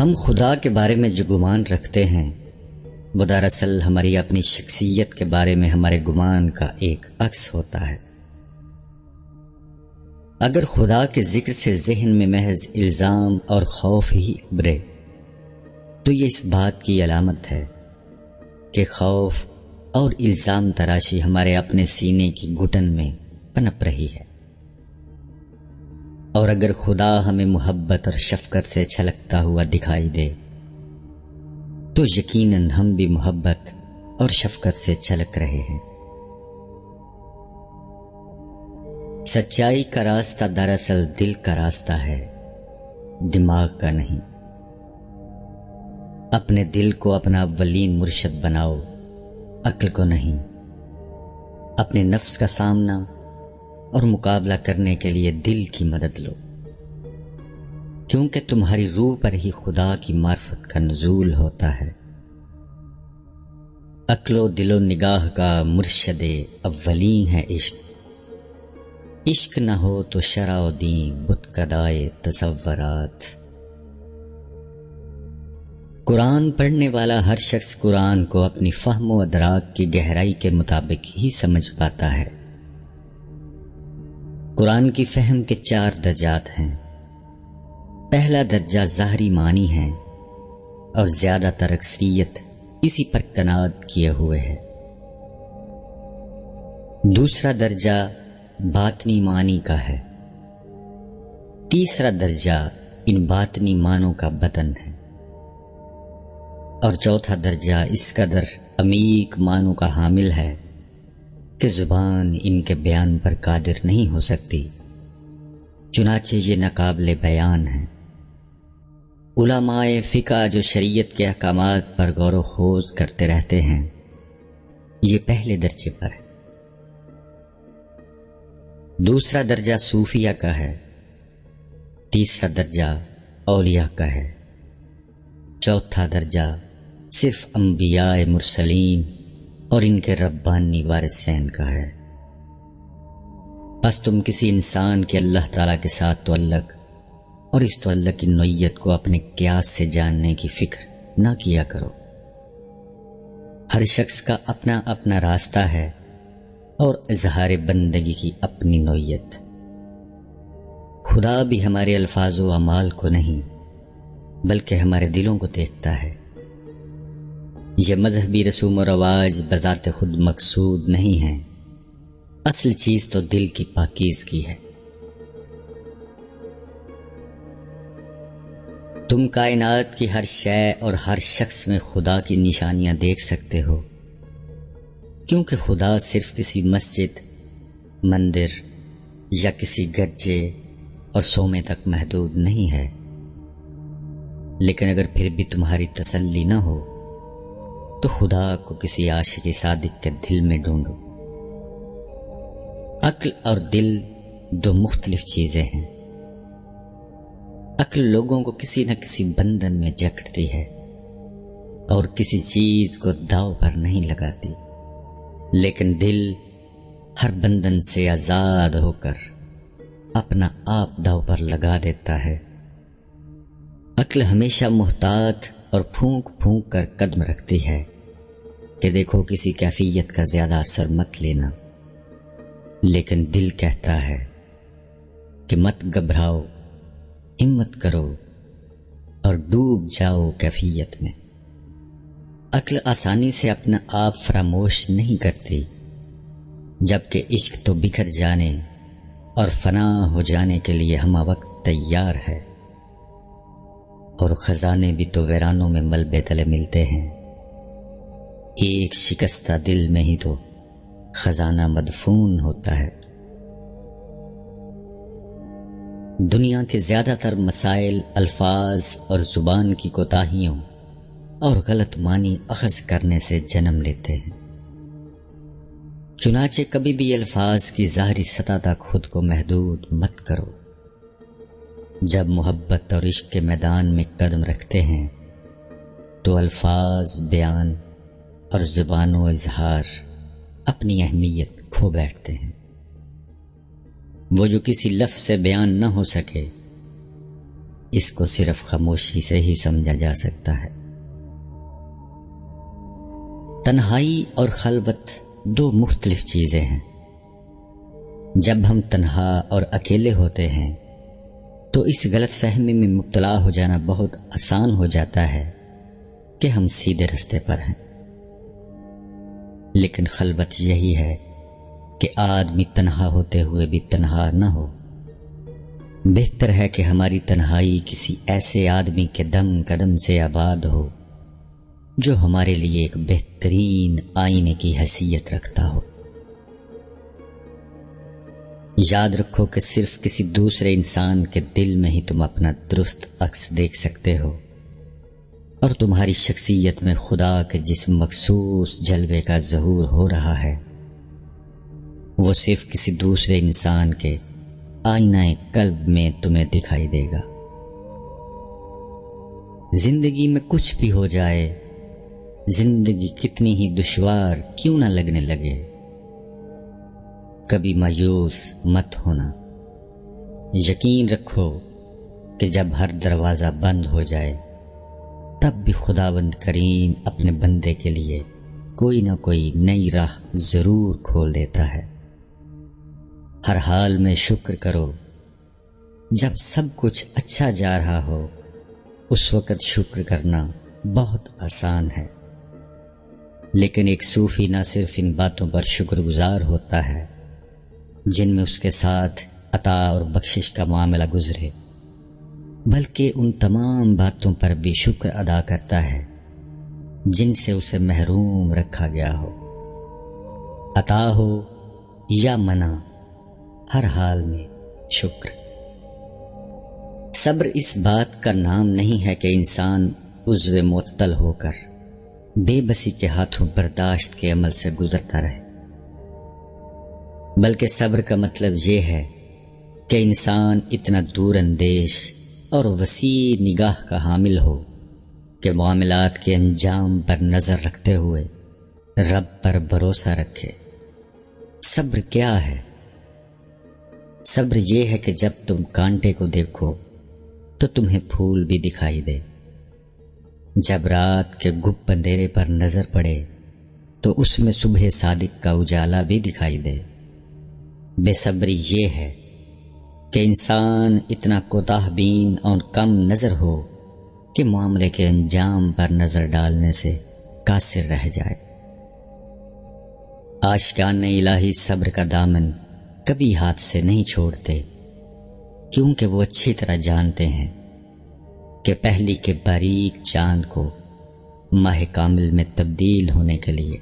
ہم خدا کے بارے میں جو گمان رکھتے ہیں وہ دراصل ہماری اپنی شخصیت کے بارے میں ہمارے گمان کا ایک عکس ہوتا ہے۔ اگر خدا کے ذکر سے ذہن میں محض الزام اور خوف ہی ابھرے تو یہ اس بات کی علامت ہے کہ خوف اور الزام تراشی ہمارے اپنے سینے کی گھٹن میں پنپ رہی ہے، اور اگر خدا ہمیں محبت اور شفقت سے چھلکتا ہوا دکھائی دے تو یقیناً ہم بھی محبت اور شفقت سے چھلک رہے ہیں۔ سچائی کا راستہ دراصل دل کا راستہ ہے، دماغ کا نہیں۔ اپنے دل کو اپنا اولین مرشد بناؤ، عقل کو نہیں۔ اپنے نفس کا سامنا اور مقابلہ کرنے کے لیے دل کی مدد لو، کیونکہ تمہاری روح پر ہی خدا کی معرفت کا نزول ہوتا ہے۔ عقل و دل و نگاہ کا مرشد اولین ہے عشق، عشق نہ ہو تو شرع و دین بت کدائے تصورات۔ قرآن پڑھنے والا ہر شخص قرآن کو اپنی فہم و ادراک کی گہرائی کے مطابق ہی سمجھ پاتا ہے۔ قرآن کی فہم کے 4 درجات ہیں۔ پہلا درجہ ظاہری معنی ہے اور زیادہ تر اکثریت اسی پر قناعت کیے ہوئے ہے۔ دوسرا درجہ باطنی معنی کا ہے۔ تیسرا درجہ ان باطنی معنوں کا بدن ہے، اور چوتھا درجہ اس قدر عمیق معنوں کا حامل ہے کہ زبان ان کے بیان پر قادر نہیں ہو سکتی، چنانچہ یہ ناقابل بیان ہے۔ علماء فقہ جو شریعت کے احکامات پر غور و خوض کرتے رہتے ہیں، یہ پہلے درجے پر ہے۔ دوسرا درجہ صوفیہ کا ہے، تیسرا درجہ اولیاء کا ہے، چوتھا درجہ صرف انبیاء مرسلین اور ان کے ربانی وارثین کا ہے۔ بس تم کسی انسان کے اللہ تعالیٰ کے ساتھ تعلق اور اس تعلق کی نوعیت کو اپنے قیاس سے جاننے کی فکر نہ کیا کرو۔ ہر شخص کا اپنا اپنا راستہ ہے اور اظہار بندگی کی اپنی نوعیت۔ خدا بھی ہمارے الفاظ و اعمال کو نہیں بلکہ ہمارے دلوں کو دیکھتا ہے۔ یہ مذہبی رسوم و رواج بذات خود مقصود نہیں ہیں، اصل چیز تو دل کی پاکیزگی ہے۔ تم کائنات کی ہر شے اور ہر شخص میں خدا کی نشانیاں دیکھ سکتے ہو، کیونکہ خدا صرف کسی مسجد، مندر یا کسی گرجے اور صومعے تک محدود نہیں ہے۔ لیکن اگر پھر بھی تمہاری تسلی نہ ہو تو خدا کو کسی عاشق صادق کے دل میں ڈھونڈو۔ عقل اور دل 2 مختلف چیزیں ہیں۔ عقل لوگوں کو کسی نہ کسی بندھن میں جکڑتی ہے اور کسی چیز کو داؤ پر نہیں لگاتی، لیکن دل ہر بندھن سے آزاد ہو کر اپنا آپ داؤ پر لگا دیتا ہے۔ عقل ہمیشہ محتاط اور پھونک پھونک کر قدم رکھتی ہے کہ دیکھو کسی کیفیت کا زیادہ اثر مت لینا، لیکن دل کہتا ہے کہ مت گھبراؤ، ہمت کرو اور ڈوب جاؤ کیفیت میں۔ عقل آسانی سے اپنا آپ فراموش نہیں کرتی، جبکہ عشق تو بکھر جانے اور فنا ہو جانے کے لیے ہمہ وقت تیار ہے، اور خزانے بھی تو ویرانوں میں ملبے تلے ملتے ہیں۔ ایک شکستہ دل میں ہی تو خزانہ مدفون ہوتا ہے۔ دنیا کے زیادہ تر مسائل الفاظ اور زبان کی کوتاہیوں اور غلط معنی اخذ کرنے سے جنم لیتے ہیں۔ چنانچہ کبھی بھی الفاظ کی ظاہری سطح تک خود کو محدود مت کرو۔ جب محبت اور عشق کے میدان میں قدم رکھتے ہیں تو الفاظ، بیان اور زبان و اظہار اپنی اہمیت کھو بیٹھتے ہیں۔ وہ جو کسی لفظ سے بیان نہ ہو سکے اس کو صرف خاموشی سے ہی سمجھا جا سکتا ہے۔ تنہائی اور خلوت دو مختلف چیزیں ہیں۔ جب ہم تنہا اور اکیلے ہوتے ہیں تو اس غلط فہمی میں مبتلا ہو جانا بہت آسان ہو جاتا ہے کہ ہم سیدھے راستے پر ہیں، لیکن خلوت یہی ہے کہ آدمی تنہا ہوتے ہوئے بھی تنہا نہ ہو۔ بہتر ہے کہ ہماری تنہائی کسی ایسے آدمی کے دم قدم سے آباد ہو جو ہمارے لیے ایک بہترین آئینے کی حیثیت رکھتا ہو۔ یاد رکھو کہ صرف کسی دوسرے انسان کے دل میں ہی تم اپنا درست عکس دیکھ سکتے ہو، اور تمہاری شخصیت میں خدا کے جس مخصوص جلوے کا ظہور ہو رہا ہے وہ صرف کسی دوسرے انسان کے آئینہ قلب میں تمہیں دکھائی دے گا۔ زندگی میں کچھ بھی ہو جائے، زندگی کتنی ہی دشوار کیوں نہ لگنے لگے، کبھی مایوس مت ہونا۔ یقین رکھو کہ جب ہر دروازہ بند ہو جائے تب بھی خداوند کریم اپنے بندے کے لیے کوئی نہ کوئی نئی راہ ضرور کھول دیتا ہے۔ ہر حال میں شکر کرو۔ جب سب کچھ اچھا جا رہا ہو اس وقت شکر کرنا بہت آسان ہے، لیکن ایک صوفی نہ صرف ان باتوں پر شکر گزار ہوتا ہے جن میں اس کے ساتھ عطا اور بخشش کا معاملہ گزرے، بلکہ ان تمام باتوں پر بھی شکر ادا کرتا ہے جن سے اسے محروم رکھا گیا ہو۔ عطا ہو یا منع، ہر حال میں شکر۔ صبر اس بات کا نام نہیں ہے کہ انسان عضو معطل ہو کر بے بسی کے ہاتھوں برداشت کے عمل سے گزرتا رہے، بلکہ صبر کا مطلب یہ ہے کہ انسان اتنا دور اندیش اور وسیع نگاہ کا حامل ہو کہ معاملات کے انجام پر نظر رکھتے ہوئے رب پر بھروسہ رکھے۔ صبر کیا ہے؟ صبر یہ ہے کہ جب تم کانٹے کو دیکھو تو تمہیں پھول بھی دکھائی دے، جب رات کے گپ اندھیرے پر نظر پڑے تو اس میں صبح صادق کا اجالا بھی دکھائی دے۔ بے صبری یہ ہے کہ انسان اتنا کوتاہ بین اور کم نظر ہو کہ معاملے کے انجام پر نظر ڈالنے سے قاصر رہ جائے۔ عاشقان الہی صبر کا دامن کبھی ہاتھ سے نہیں چھوڑتے، کیونکہ وہ اچھی طرح جانتے ہیں کہ پہلی کے باریک چاند کو ماہ کامل میں تبدیل ہونے کے لیے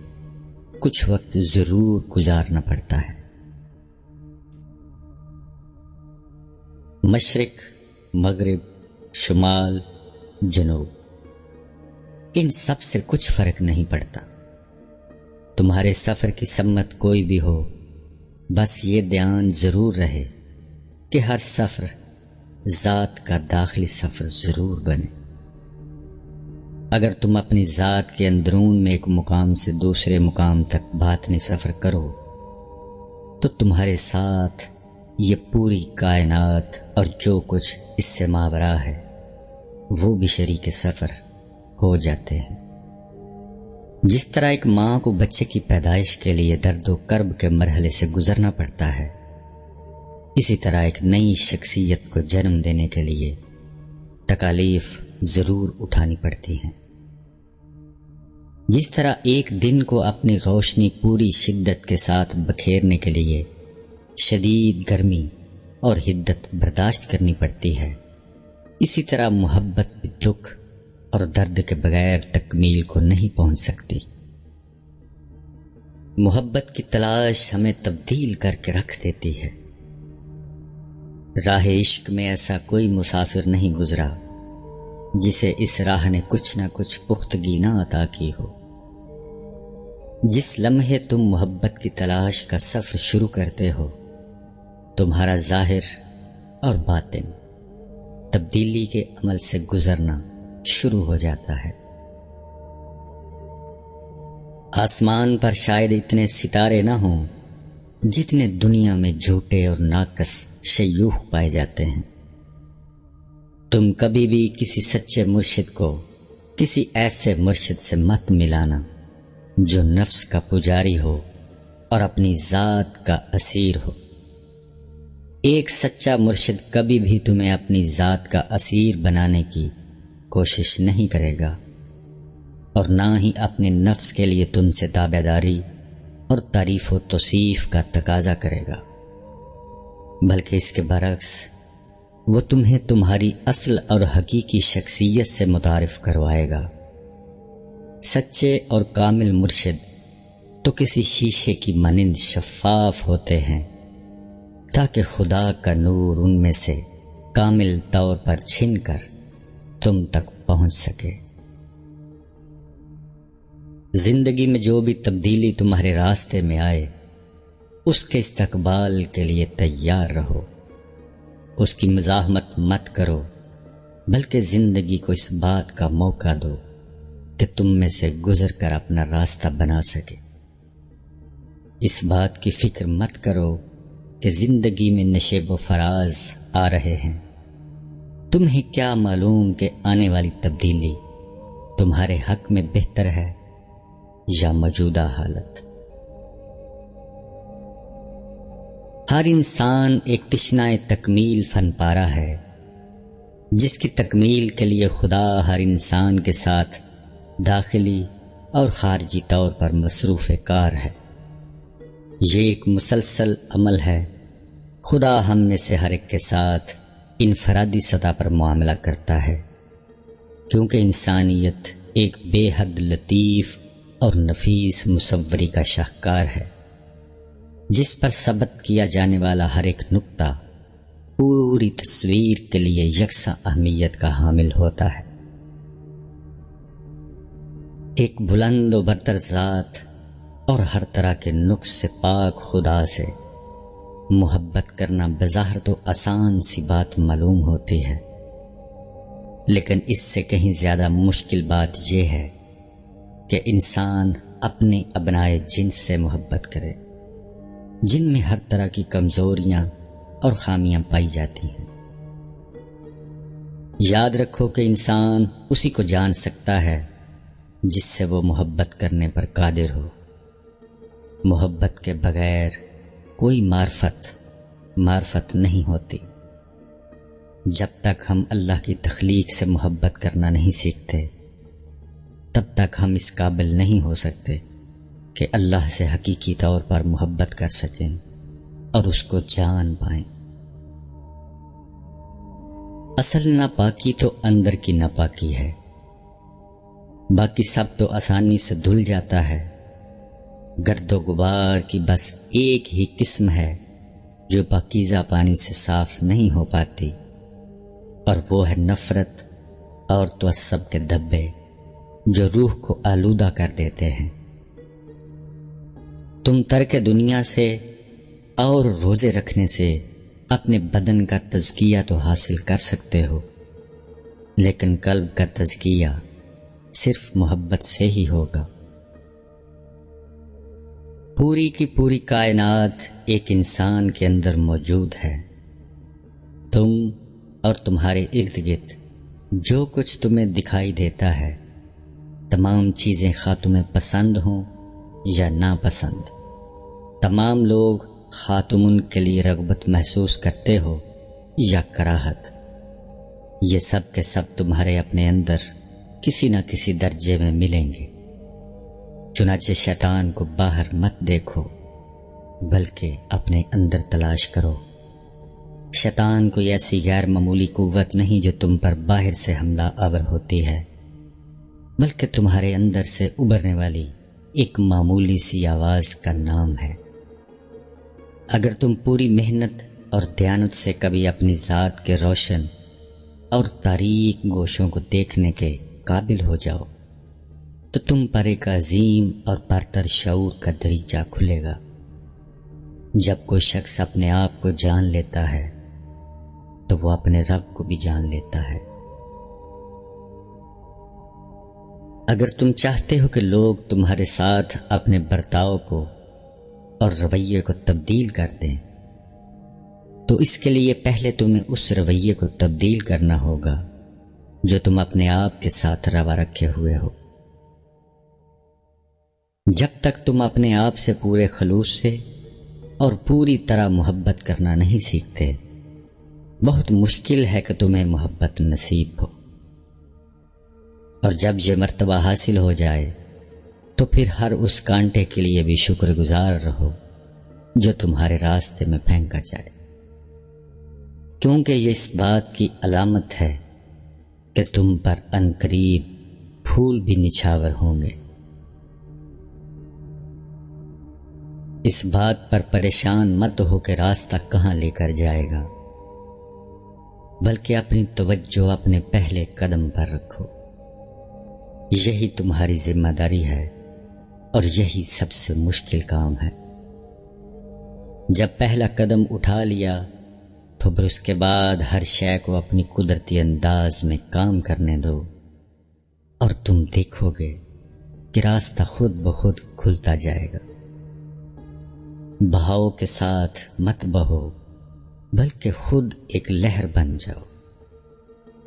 کچھ وقت ضرور گزارنا پڑتا ہے۔ مشرق، مغرب، شمال، جنوب، ان سب سے کچھ فرق نہیں پڑتا۔ تمہارے سفر کی سمت کوئی بھی ہو، بس یہ دھیان ضرور رہے کہ ہر سفر ذات کا داخلی سفر ضرور بنے۔ اگر تم اپنی ذات کے اندرون میں ایک مقام سے دوسرے مقام تک باطنی سفر کرو تو تمہارے ساتھ یہ پوری کائنات اور جو کچھ اس سے ماورا ہے وہ بھی شریک سفر ہو جاتے ہیں۔ جس طرح ایک ماں کو بچے کی پیدائش کے لیے درد و کرب کے مرحلے سے گزرنا پڑتا ہے، اسی طرح ایک نئی شخصیت کو جنم دینے کے لیے تکالیف ضرور اٹھانی پڑتی ہیں۔ جس طرح ایک دن کو اپنی روشنی پوری شدت کے ساتھ بکھیرنے کے لیے شدید گرمی اور حدت برداشت کرنی پڑتی ہے، اسی طرح محبت بھی دکھ اور درد کے بغیر تکمیل کو نہیں پہنچ سکتی۔ محبت کی تلاش ہمیں تبدیل کر کے رکھ دیتی ہے۔ راہ عشق میں ایسا کوئی مسافر نہیں گزرا جسے اس راہ نے کچھ نہ کچھ پختگی نہ عطا کی ہو۔ جس لمحے تم محبت کی تلاش کا سفر شروع کرتے ہو، تمہارا ظاہر اور باطن تبدیلی کے عمل سے گزرنا شروع ہو جاتا ہے۔ آسمان پر شاید اتنے ستارے نہ ہوں جتنے دنیا میں جھوٹے اور ناقص شیوخ پائے جاتے ہیں، تم کبھی بھی کسی سچے مرشد کو کسی ایسے مرشد سے مت ملانا جو نفس کا پجاری ہو اور اپنی ذات کا اسیر ہو۔ ایک سچا مرشد کبھی بھی تمہیں اپنی ذات کا اسیر بنانے کی کوشش نہیں کرے گا، اور نہ ہی اپنے نفس کے لیے تم سے تابعداری اور تعریف و توصیف کا تقاضا کرے گا، بلکہ اس کے برعکس وہ تمہیں تمہاری اصل اور حقیقی شخصیت سے متعارف کروائے گا۔ سچے اور کامل مرشد تو کسی شیشے کی مانند شفاف ہوتے ہیں تاکہ خدا کا نور ان میں سے کامل طور پر چھن کر تم تک پہنچ سکے۔ زندگی میں جو بھی تبدیلی تمہارے راستے میں آئے اس کے استقبال کے لیے تیار رہو، اس کی مزاحمت مت کرو، بلکہ زندگی کو اس بات کا موقع دو کہ تم میں سے گزر کر اپنا راستہ بنا سکے۔ اس بات کی فکر مت کرو کہ زندگی میں نشیب و فراز آ رہے ہیں، تمہیں کیا معلوم کہ آنے والی تبدیلی تمہارے حق میں بہتر ہے یا موجودہ حالت۔ ہر انسان ایک تشنہ تکمیل فن پارہ ہے، جس کی تکمیل کے لیے خدا ہر انسان کے ساتھ داخلی اور خارجی طور پر مصروف کار ہے۔ یہ ایک مسلسل عمل ہے۔ خدا ہم میں سے ہر ایک کے ساتھ انفرادی سطح پر معاملہ کرتا ہے، کیونکہ انسانیت ایک بے حد لطیف اور نفیس مصوری کا شاہکار ہے، جس پر ثبت کیا جانے والا ہر ایک نقطہ پوری تصویر کے لیے یکساں اہمیت کا حامل ہوتا ہے۔ ایک بلند و برتر ذات اور ہر طرح کے نقص سے پاک خدا سے محبت کرنا بظاہر تو آسان سی بات معلوم ہوتی ہے، لیکن اس سے کہیں زیادہ مشکل بات یہ ہے کہ انسان اپنے ابنائے جنس سے محبت کرے، جن میں ہر طرح کی کمزوریاں اور خامیاں پائی جاتی ہیں۔ یاد رکھو کہ انسان اسی کو جان سکتا ہے جس سے وہ محبت کرنے پر قادر ہو۔ محبت کے بغیر کوئی معرفت نہیں ہوتی۔ جب تک ہم اللہ کی تخلیق سے محبت کرنا نہیں سیکھتے، تب تک ہم اس قابل نہیں ہو سکتے کہ اللہ سے حقیقی طور پر محبت کر سکیں اور اس کو جان پائیں۔ اصل ناپاکی تو اندر کی ناپاکی ہے، باقی سب تو آسانی سے دھل جاتا ہے۔ گرد و غبار کی بس ایک ہی قسم ہے جو پاکیزہ پانی سے صاف نہیں ہو پاتی، اور وہ ہے نفرت اور تعصب کے دھبے جو روح کو آلودہ کر دیتے ہیں۔ تم ترک دنیا سے اور روزے رکھنے سے اپنے بدن کا تزکیہ تو حاصل کر سکتے ہو، لیکن قلب کا تزکیہ صرف محبت سے ہی ہوگا۔ پوری کی پوری کائنات ایک انسان کے اندر موجود ہے۔ تم اور تمہارے ارد گرد جو کچھ تمہیں دکھائی دیتا ہے، تمام چیزیں خواہ تمہیں پسند ہوں یا ناپسند، تمام لوگ خواہ تم ان کے لیے رغبت محسوس کرتے ہو یا کراہت، یہ سب کے سب تمہارے اپنے اندر کسی نہ کسی درجے میں ملیں گے۔ چنانچہ شیطان کو باہر مت دیکھو، بلکہ اپنے اندر تلاش کرو۔ شیطان کوئی ایسی غیر معمولی قوت نہیں جو تم پر باہر سے حملہ آور ہوتی ہے، بلکہ تمہارے اندر سے ابھرنے والی ایک معمولی سی آواز کا نام ہے۔ اگر تم پوری محنت اور دیانت سے کبھی اپنی ذات کے روشن اور تاریک گوشوں کو دیکھنے کے قابل ہو جاؤ تو تم پر ایک عظیم اور برتر شعور کا دریچہ کھلے گا۔ جب کوئی شخص اپنے آپ کو جان لیتا ہے تو وہ اپنے رب کو بھی جان لیتا ہے۔ اگر تم چاہتے ہو کہ لوگ تمہارے ساتھ اپنے برتاؤ کو اور رویے کو تبدیل کر دیں تو اس کے لیے پہلے تمہیں اس رویے کو تبدیل کرنا ہوگا جو تم اپنے آپ کے ساتھ روا رکھے ہوئے ہو۔ جب تک تم اپنے آپ سے پورے خلوص سے اور پوری طرح محبت کرنا نہیں سیکھتے، بہت مشکل ہے کہ تمہیں محبت نصیب ہو۔ اور جب یہ مرتبہ حاصل ہو جائے تو پھر ہر اس کانٹے کے لیے بھی شکر گزار رہو جو تمہارے راستے میں پھینکا جائے، کیونکہ یہ اس بات کی علامت ہے کہ تم پر عنقریب پھول بھی نچھاور ہوں گے۔ اس بات پر پریشان مت ہو کہ راستہ کہاں لے کر جائے گا، بلکہ اپنی توجہ اپنے پہلے قدم پر رکھو۔ یہی تمہاری ذمہ داری ہے اور یہی سب سے مشکل کام ہے۔ جب پہلا قدم اٹھا لیا تو پھر اس کے بعد ہر شے کو اپنی قدرتی انداز میں کام کرنے دو، اور تم دیکھو گے کہ راستہ خود بخود کھلتا جائے گا۔ بہاؤ کے ساتھ مت بہو، بلکہ خود ایک لہر بن جاؤ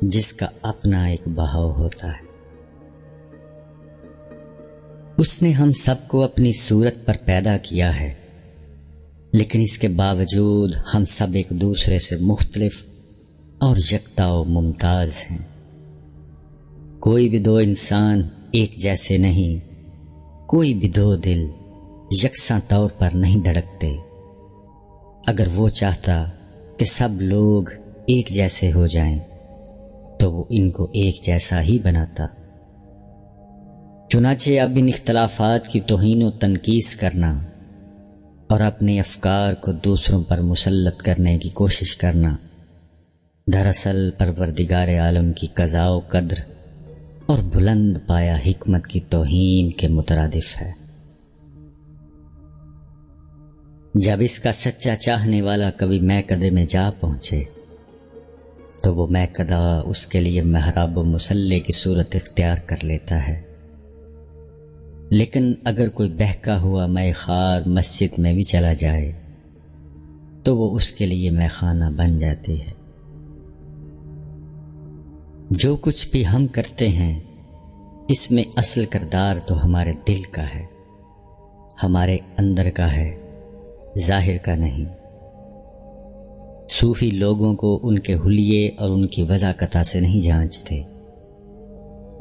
جس کا اپنا ایک بہاؤ ہوتا ہے۔ اس نے ہم سب کو اپنی صورت پر پیدا کیا ہے، لیکن اس کے باوجود ہم سب ایک دوسرے سے مختلف اور یکتا و ممتاز ہیں۔ کوئی بھی دو انسان ایک جیسے نہیں، کوئی بھی دو دل یکساں طور پر نہیں دھڑکتے۔ اگر وہ چاہتا کہ سب لوگ ایک جیسے ہو جائیں تو وہ ان کو ایک جیسا ہی بناتا۔ چنانچہ اب ان اختلافات کی توہین و تنقیص کرنا اور اپنے افکار کو دوسروں پر مسلط کرنے کی کوشش کرنا دراصل پروردگار عالم کی قضاء و قدر اور بلند پایا حکمت کی توہین کے مترادف ہے۔ جب اس کا سچا چاہنے والا کبھی میکدے میں جا پہنچے تو وہ میکدہ اس کے لیے محراب و مصلی کی صورت اختیار کر لیتا ہے، لیکن اگر کوئی بہکا ہوا مے خوار مسجد میں بھی چلا جائے تو وہ اس کے لیے میخانہ بن جاتی ہے۔ جو کچھ بھی ہم کرتے ہیں اس میں اصل کردار تو ہمارے دل کا ہے، ہمارے اندر کا ہے، ظاہر کا نہیں۔ صوفی لوگوں کو ان کے حلیے اور ان کی وضاقتہ سے نہیں جانچتے۔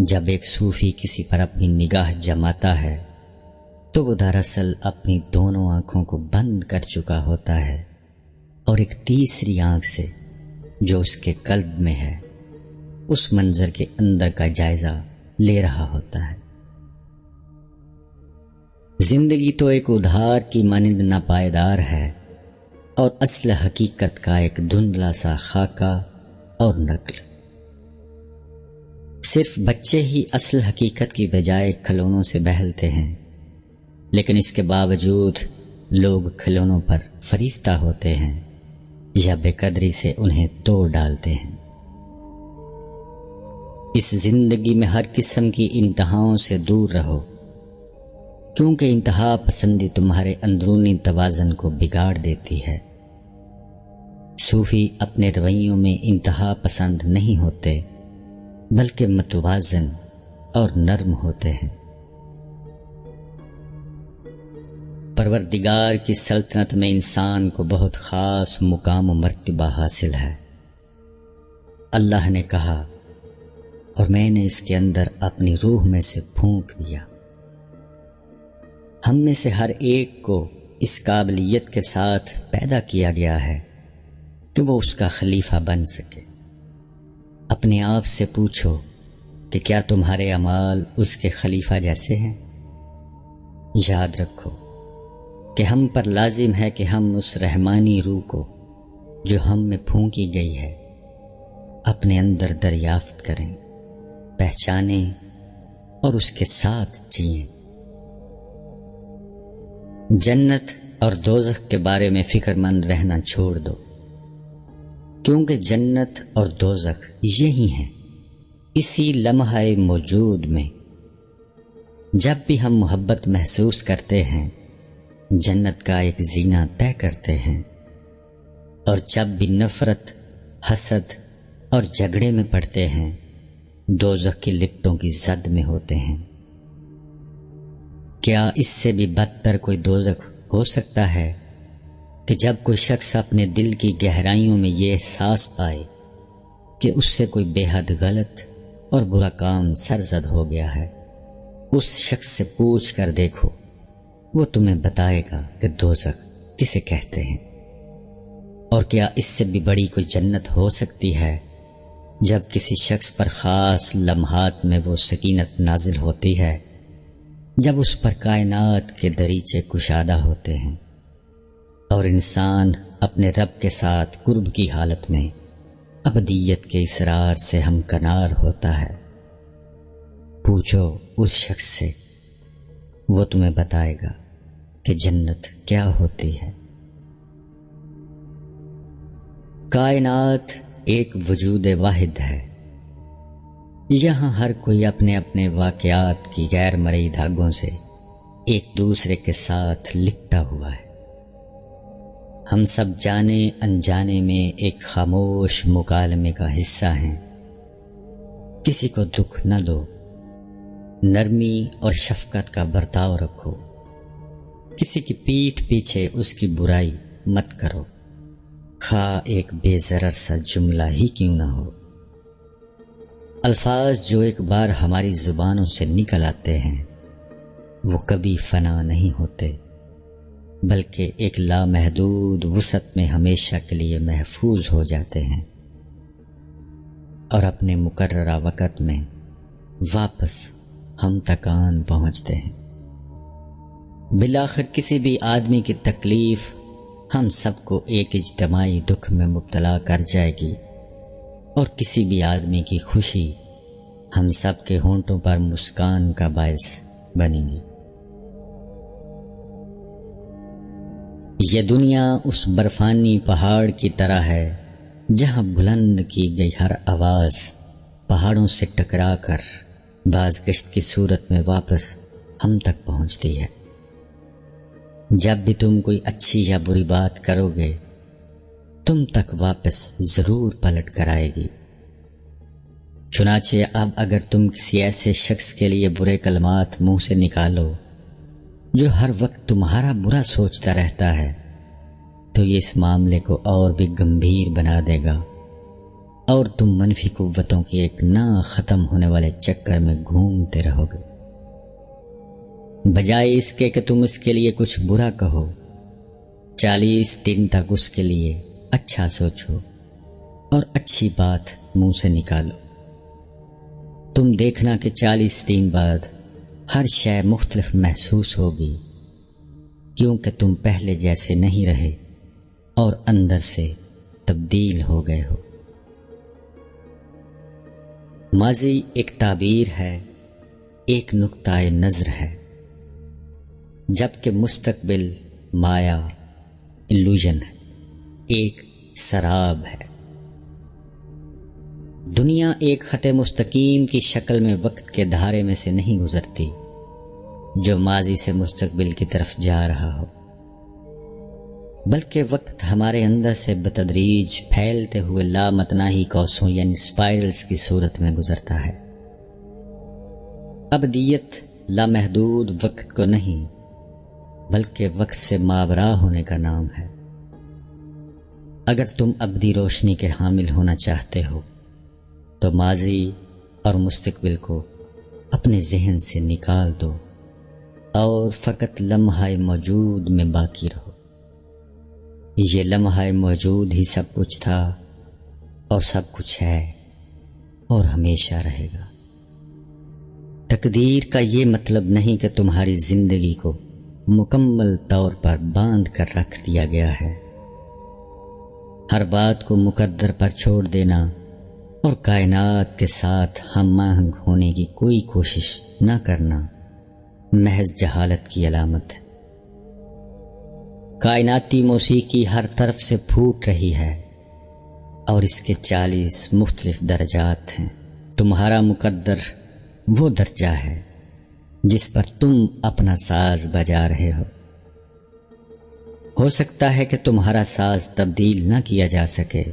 جب ایک صوفی کسی پر اپنی نگاہ جماتا ہے تو وہ دراصل اپنی دونوں آنکھوں کو بند کر چکا ہوتا ہے اور ایک تیسری آنکھ سے جو اس کے قلب میں ہے اس منظر کے اندر کا جائزہ لے رہا ہوتا ہے۔ زندگی تو ایک ادھار کی مانند ناپائیدار ہے اور اصل حقیقت کا ایک دھندلا سا خاکہ اور نقل۔ صرف بچے ہی اصل حقیقت کی بجائے کھلونوں سے بہلتے ہیں، لیکن اس کے باوجود لوگ کھلونوں پر فریفتہ ہوتے ہیں یا بے قدری سے انہیں توڑ ڈالتے ہیں۔ اس زندگی میں ہر قسم کی انتہاؤں سے دور رہو، کیونکہ انتہا پسندی تمہارے اندرونی توازن کو بگاڑ دیتی ہے۔ صوفی اپنے رویوں میں انتہا پسند نہیں ہوتے بلکہ متوازن اور نرم ہوتے ہیں۔ پروردگار کی سلطنت میں انسان کو بہت خاص مقام و مرتبہ حاصل ہے۔ اللہ نے کہا، اور میں نے اس کے اندر اپنی روح میں سے پھونک دیا۔ ہم میں سے ہر ایک کو اس قابلیت کے ساتھ پیدا کیا گیا ہے کہ وہ اس کا خلیفہ بن سکے۔ اپنے آپ سے پوچھو کہ کیا تمہارے اعمال اس کے خلیفہ جیسے ہیں؟ یاد رکھو کہ ہم پر لازم ہے کہ ہم اس رحمانی روح کو جو ہم میں پھونکی گئی ہے اپنے اندر دریافت کریں، پہچانیں اور اس کے ساتھ جئیں۔ جنت اور دوزخ کے بارے میں فکر مند رہنا چھوڑ دو، کیونکہ جنت اور دوزخ یہی ہیں، اسی لمحہ موجود میں۔ جب بھی ہم محبت محسوس کرتے ہیں، جنت کا ایک زینہ طے کرتے ہیں، اور جب بھی نفرت، حسد اور جھگڑے میں پڑتے ہیں دوزخ کی لپٹوں کی زد میں ہوتے ہیں۔ کیا اس سے بھی بدتر کوئی دوزخ ہو سکتا ہے کہ جب کوئی شخص اپنے دل کی گہرائیوں میں یہ احساس پائے کہ اس سے کوئی بے حد غلط اور برا کام سرزد ہو گیا ہے، اس شخص سے پوچھ کر دیکھو، وہ تمہیں بتائے گا کہ دوزخ کسے کہتے ہیں۔ اور کیا اس سے بھی بڑی کوئی جنت ہو سکتی ہے جب کسی شخص پر خاص لمحات میں وہ سکینت نازل ہوتی ہے جب اس پر کائنات کے دریچے کشادہ ہوتے ہیں اور انسان اپنے رب کے ساتھ قرب کی حالت میں ابدیت کے اصرار سے ہمکنار ہوتا ہے؟ پوچھو اس شخص سے، وہ تمہیں بتائے گا کہ جنت کیا ہوتی ہے۔ کائنات ایک وجود واحد ہے۔ یہاں ہر کوئی اپنے اپنے واقعات کی غیر مرئی دھاگوں سے ایک دوسرے کے ساتھ لپٹا ہوا ہے۔ ہم سب جانے انجانے میں ایک خاموش مکالمے کا حصہ ہیں۔ کسی کو دکھ نہ دو، نرمی اور شفقت کا برتاؤ رکھو، کسی کی پیٹھ پیچھے اس کی برائی مت کرو، خواہ ایک بے ضرر سا جملہ ہی کیوں نہ ہو۔ الفاظ جو ایک بار ہماری زبانوں سے نکل آتے ہیں وہ کبھی فنا نہیں ہوتے، بلکہ ایک لامحدود وسعت میں ہمیشہ کے لیے محفوظ ہو جاتے ہیں اور اپنے مقررہ وقت میں واپس ہم تک آن پہنچتے ہیں۔ بالآخر کسی بھی آدمی کی تکلیف ہم سب کو ایک اجتماعی دکھ میں مبتلا کر جائے گی، اور کسی بھی آدمی کی خوشی ہم سب کے ہونٹوں پر مسکان کا باعث بنے گی۔ یہ دنیا اس برفانی پہاڑ کی طرح ہے جہاں بلند کی گئی ہر آواز پہاڑوں سے ٹکرا کر بازگشت کی صورت میں واپس ہم تک پہنچتی ہے۔ جب بھی تم کوئی اچھی یا بری بات کرو گے تم تک واپس ضرور پلٹ کر آئے گی۔ چنانچہ اب اگر تم کسی ایسے شخص کے لیے برے کلمات منہ سے نکالو جو ہر وقت تمہارا برا سوچتا رہتا ہے تو یہ اس معاملے کو اور بھی گمبھیر بنا دے گا، اور تم منفی قوتوں کی ایک نہ ختم ہونے والے چکر میں گھومتے رہو گے۔ بجائے اس کے کہ تم اس کے لیے کچھ برا کہو، 40 دن تک اس کے لیے اچھا سوچو اور اچھی بات منہ سے نکالو۔ تم دیکھنا کہ 40 دن بعد ہر شے مختلف محسوس ہوگی، کیونکہ تم پہلے جیسے نہیں رہے اور اندر سے تبدیل ہو گئے ہو۔ ماضی ایک تعبیر ہے، ایک نقطہ نظر ہے، جبکہ مستقبل مایا، الوژن ہے، ایک سراب ہے۔ دنیا ایک خط مستقیم کی شکل میں وقت کے دھارے میں سے نہیں گزرتی جو ماضی سے مستقبل کی طرف جا رہا ہو، بلکہ وقت ہمارے اندر سے بتدریج پھیلتے ہوئے لامتناہی کوسوں یعنی اسپائرلز کی صورت میں گزرتا ہے۔ ابدیت لامحدود وقت کو نہیں بلکہ وقت سے ماورا ہونے کا نام ہے۔ اگر تم ابدی روشنی کے حامل ہونا چاہتے ہو تو ماضی اور مستقبل کو اپنے ذہن سے نکال دو اور فقط لمحہ موجود میں باقی رہو۔ یہ لمحہ موجود ہی سب کچھ تھا اور سب کچھ ہے اور ہمیشہ رہے گا۔ تقدیر کا یہ مطلب نہیں کہ تمہاری زندگی کو مکمل طور پر باندھ کر رکھ دیا گیا ہے۔ ہر بات کو مقدر پر چھوڑ دینا اور کائنات کے ساتھ ہم آہنگ ہونے کی کوئی کوشش نہ کرنا محض جہالت کی علامت ہے۔ کائناتی موسیقی ہر طرف سے پھوٹ رہی ہے اور اس کے 40 مختلف درجات ہیں۔ تمہارا مقدر وہ درجہ ہے جس پر تم اپنا ساز بجا رہے ہو۔ ہو سکتا ہے کہ تمہارا ساز تبدیل نہ کیا جا سکے،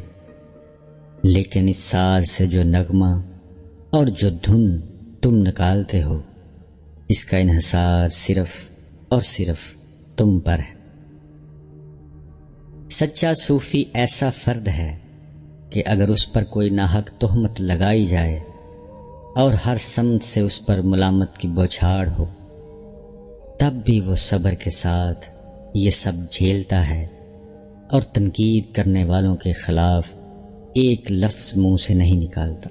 لیکن اس ساز سے جو نغمہ اور جو دھن تم نکالتے ہو، اس کا انحصار صرف اور صرف تم پر ہے۔ سچا صوفی ایسا فرد ہے کہ اگر اس پر کوئی ناحق تہمت لگائی جائے اور ہر سمت سے اس پر ملامت کی بوچھاڑ ہو، تب بھی وہ صبر کے ساتھ یہ سب جھیلتا ہے اور تنقید کرنے والوں کے خلاف ایک لفظ منہ سے نہیں نکالتا۔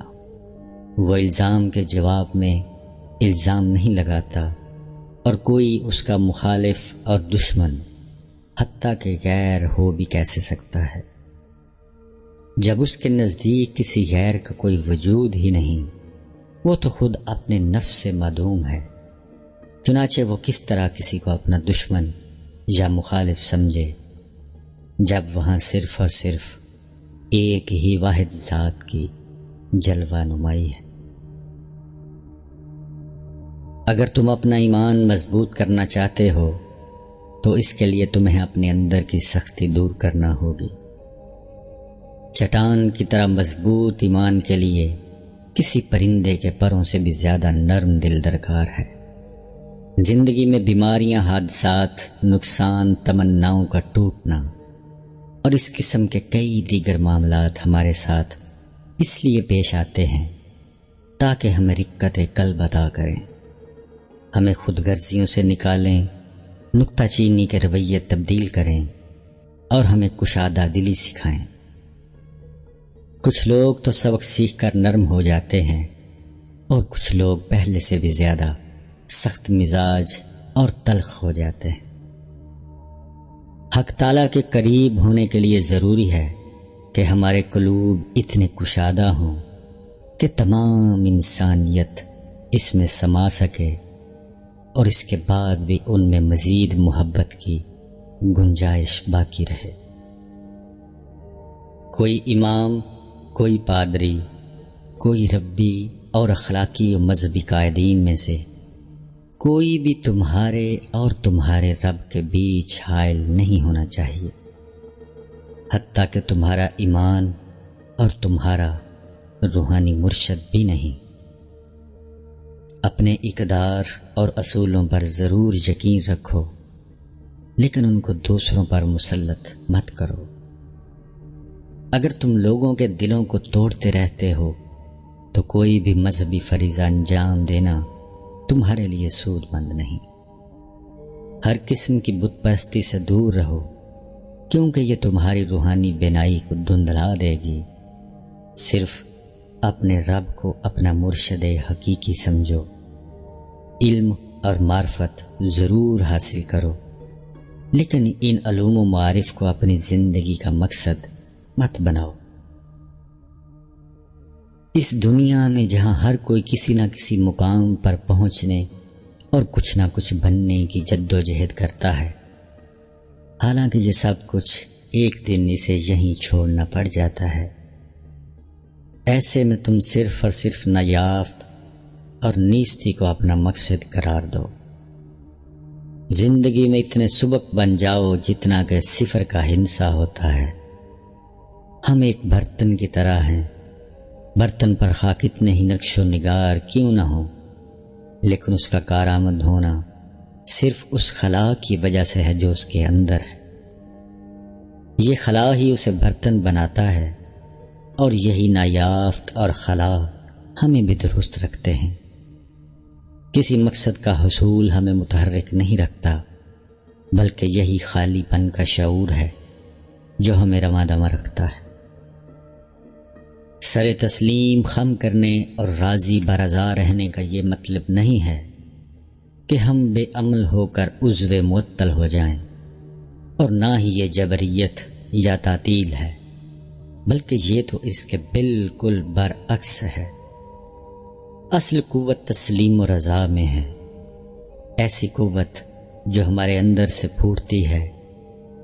وہ الزام کے جواب میں الزام نہیں لگاتا، اور کوئی اس کا مخالف اور دشمن حتیٰ کہ غیر ہو بھی کیسے سکتا ہے، جب اس کے نزدیک کسی غیر کا کوئی وجود ہی نہیں، وہ تو خود اپنے نفس سے معدوم ہے۔ چنانچہ وہ کس طرح کسی کو اپنا دشمن یا مخالف سمجھے جب وہاں صرف اور صرف ایک ہی واحد ذات کی جلوہ نمائی ہے۔ اگر تم اپنا ایمان مضبوط کرنا چاہتے ہو تو اس کے لیے تمہیں اپنے اندر کی سختی دور کرنا ہوگی۔ چٹان کی طرح مضبوط ایمان کے لیے کسی پرندے کے پروں سے بھی زیادہ نرم دل درکار ہے۔ زندگی میں بیماریاں، حادثات، نقصان، تمناؤں کا ٹوٹنا اور اس قسم کے کئی دیگر معاملات ہمارے ساتھ اس لیے پیش آتے ہیں تاکہ ہمیں رکت قلب عطا کریں، ہمیں خود غرضیوں سے نکالیں، نکتہ چینی کے رویے تبدیل کریں اور ہمیں کشادہ دلی سکھائیں۔ کچھ لوگ تو سبق سیکھ کر نرم ہو جاتے ہیں اور کچھ لوگ پہلے سے بھی زیادہ سخت مزاج اور تلخ ہو جاتے ہیں۔ حق تعالیٰ کے قریب ہونے کے لیے ضروری ہے کہ ہمارے قلوب اتنے کشادہ ہوں کہ تمام انسانیت اس میں سما سکے اور اس کے بعد بھی ان میں مزید محبت کی گنجائش باقی رہے۔ کوئی امام، کوئی پادری، کوئی ربی اور اخلاقی و مذہبی قائدین میں سے کوئی بھی تمہارے اور تمہارے رب کے بیچ حائل نہیں ہونا چاہیے، حتیٰ کہ تمہارا ایمان اور تمہارا روحانی مرشد بھی نہیں۔ اپنے اقدار اور اصولوں پر ضرور یقین رکھو، لیکن ان کو دوسروں پر مسلط مت کرو۔ اگر تم لوگوں کے دلوں کو توڑتے رہتے ہو تو کوئی بھی مذہبی فریضہ انجام دینا تمہارے لیے سود مند نہیں۔ ہر قسم کی بت پرستی سے دور رہو، کیونکہ یہ تمہاری روحانی بینائی کو دھندلا دے گی۔ صرف اپنے رب کو اپنا مرشد حقیقی سمجھو، علم اور معرفت ضرور حاصل کرو، لیکن ان علوم و معارف کو اپنی زندگی کا مقصد مت بناؤ۔ اس دنیا میں جہاں ہر کوئی کسی نہ کسی مقام پر پہنچنے اور کچھ نہ کچھ بننے کی جد و جہد کرتا ہے، حالانکہ یہ سب کچھ ایک دن اسے یہیں چھوڑنا پڑ جاتا ہے، ایسے میں تم صرف اور صرف نایافت اور نیستی کو اپنا مقصد قرار دو۔ زندگی میں اتنے سبق بن جاؤ جتنا کہ صفر کا ہندسہ ہوتا ہے۔ ہم ایک برتن کی طرح ہیں، برتن پر خواہ کتنے ہی نقش و نگار کیوں نہ ہو، لیکن اس کا کارآمد ہونا صرف اس خلا کی وجہ سے ہے جو اس کے اندر ہے۔ یہ خلا ہی اسے برتن بناتا ہے، اور یہی نایافت اور خلا ہمیں بھی درست رکھتے ہیں۔ کسی مقصد کا حصول ہمیں متحرک نہیں رکھتا، بلکہ یہی خالی پن کا شعور ہے جو ہمیں رواں دواں رکھتا ہے۔ سر تسلیم خم کرنے اور راضی برضا رہنے کا یہ مطلب نہیں ہے کہ ہم بے عمل ہو کر عضو معطل ہو جائیں، اور نہ ہی یہ جبریت یا تعطیل ہے، بلکہ یہ تو اس کے بالکل برعکس ہے۔ اصل قوت تسلیم و رضا میں ہے، ایسی قوت جو ہمارے اندر سے پھوٹتی ہے۔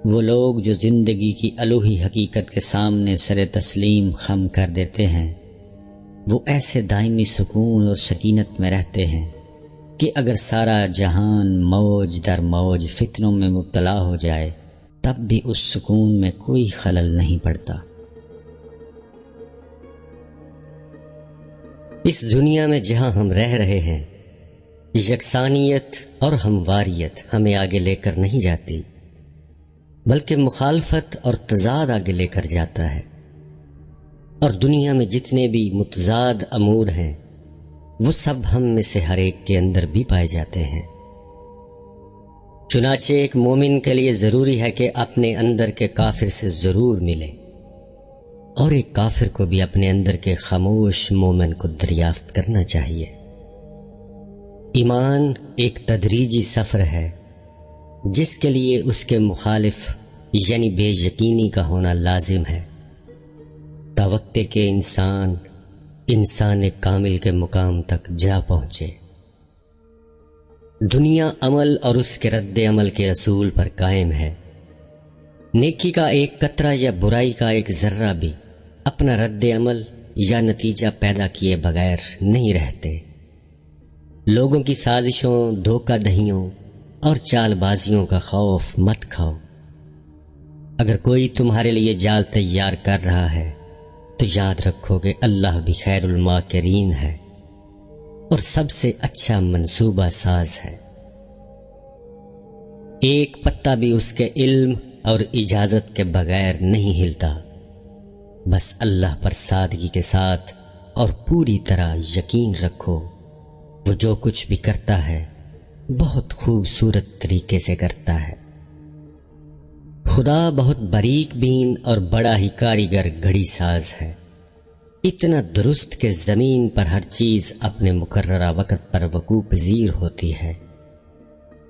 وہ لوگ جو زندگی کی الوہی حقیقت کے سامنے سر تسلیم خم کر دیتے ہیں، وہ ایسے دائمی سکون اور سکینت میں رہتے ہیں کہ اگر سارا جہان موج در موج فتنوں میں مبتلا ہو جائے تب بھی اس سکون میں کوئی خلل نہیں پڑتا۔ اس دنیا میں جہاں ہم رہ رہے ہیں، یکسانیت اور ہمواریت ہمیں آگے لے کر نہیں جاتی، بلکہ مخالفت اور تضاد آگے لے کر جاتا ہے۔ اور دنیا میں جتنے بھی متضاد امور ہیں وہ سب ہم میں سے ہر ایک کے اندر بھی پائے جاتے ہیں۔ چنانچہ ایک مومن کے لیے ضروری ہے کہ اپنے اندر کے کافر سے ضرور ملے، اور ایک کافر کو بھی اپنے اندر کے خاموش مومن کو دریافت کرنا چاہیے۔ ایمان ایک تدریجی سفر ہے جس کے لیے اس کے مخالف یعنی بے یقینی کا ہونا لازم ہے، تاوقت کے انسان کامل کے مقام تک جا پہنچے۔ دنیا عمل اور اس کے رد عمل کے اصول پر قائم ہے۔ نیکی کا ایک قطرہ یا برائی کا ایک ذرہ بھی اپنا رد عمل یا نتیجہ پیدا کیے بغیر نہیں رہتے۔ لوگوں کی سازشوں، دھوکہ دہیوں اور چال بازیوں کا خوف مت کھاؤ۔ اگر کوئی تمہارے لیے جال تیار کر رہا ہے تو یاد رکھو کہ اللہ بھی خیر الماکرین ہے اور سب سے اچھا منصوبہ ساز ہے۔ ایک پتا بھی اس کے علم اور اجازت کے بغیر نہیں ہلتا، بس اللہ پر سادگی کے ساتھ اور پوری طرح یقین رکھو، وہ جو کچھ بھی کرتا ہے بہت خوبصورت طریقے سے کرتا ہے۔ خدا بہت باریک بین اور بڑا ہی کاریگر گھڑی ساز ہے، اتنا درست کہ زمین پر ہر چیز اپنے مقررہ وقت پر وقوع پذیر ہوتی ہے،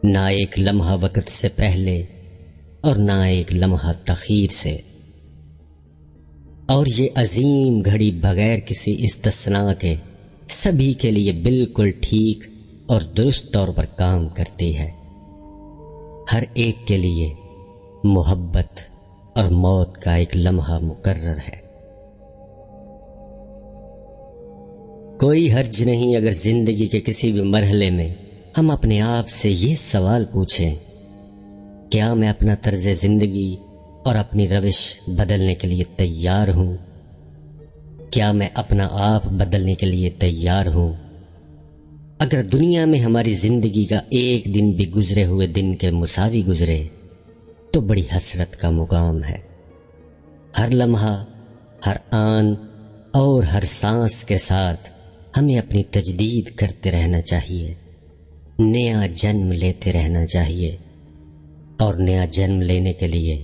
نہ ایک لمحہ وقت سے پہلے اور نہ ایک لمحہ تاخیر سے۔ اور یہ عظیم گھڑی بغیر کسی استثناء کے سبھی کے لیے بالکل ٹھیک اور درست طور پر کام کرتی ہے۔ ہر ایک کے لیے محبت اور موت کا ایک لمحہ مقرر ہے۔ کوئی حرج نہیں اگر زندگی کے کسی بھی مرحلے میں ہم اپنے آپ سے یہ سوال پوچھیں، کیا میں اپنا طرز زندگی اور اپنی روش بدلنے کے لیے تیار ہوں؟ کیا میں اپنا آپ بدلنے کے لیے تیار ہوں؟ اگر دنیا میں ہماری زندگی کا ایک دن بھی گزرے ہوئے دن کے مساوی گزرے تو بڑی حسرت کا مقام ہے۔ ہر لمحہ، ہر آن اور ہر سانس کے ساتھ ہمیں اپنی تجدید کرتے رہنا چاہیے، نیا جنم لیتے رہنا چاہیے، اور نیا جنم لینے کے لیے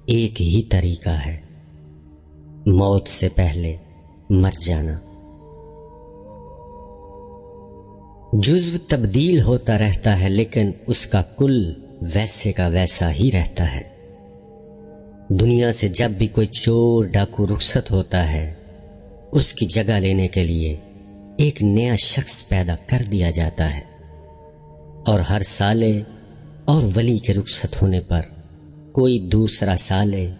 ایک ہی طریقہ ہے، موت سے پہلے مر جانا۔ جزو تبدیل ہوتا رہتا ہے لیکن اس کا کل ویسے کا ویسا ہی رہتا ہے۔ دنیا سے جب بھی کوئی چور ڈاکو رخصت ہوتا ہے، اس کی جگہ لینے کے لیے ایک نیا شخص پیدا کر دیا جاتا ہے، اور ہر سالے اور ولی کے رخصت ہونے پر کوئی دوسرا سالے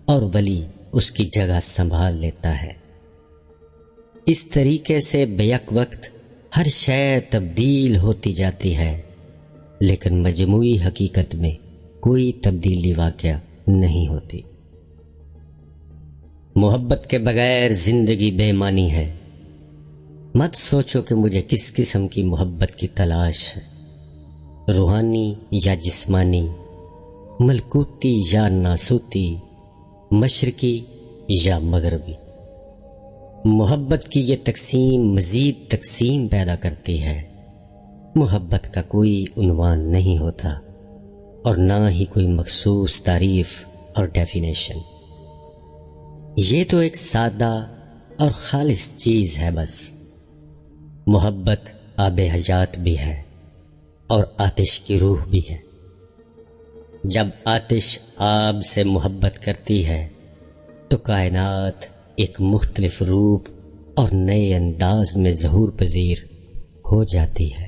اور ولی اس کی جگہ سنبھال لیتا ہے۔ اس طریقے سے بیک وقت ہر شے تبدیل ہوتی جاتی ہے، لیکن مجموعی حقیقت میں کوئی تبدیلی واقع نہیں ہوتی۔ محبت کے بغیر زندگی بے معنی ہے۔ مت سوچو کہ مجھے کس قسم کی محبت کی تلاش ہے، روحانی یا جسمانی، ملکوتی یا ناسوتی، مشرقی یا مغربی۔ محبت کی یہ تقسیم مزید تقسیم پیدا کرتی ہے۔ محبت کا کوئی عنوان نہیں ہوتا اور نہ ہی کوئی مخصوص تعریف اور ڈیفینیشن۔ یہ تو ایک سادہ اور خالص چیز ہے بس۔ محبت آب حیات بھی ہے اور آتش کی روح بھی ہے۔ جب آتش آب سے محبت کرتی ہے تو کائنات ایک مختلف روپ اور نئے انداز میں ظہور پذیر ہو جاتی ہے۔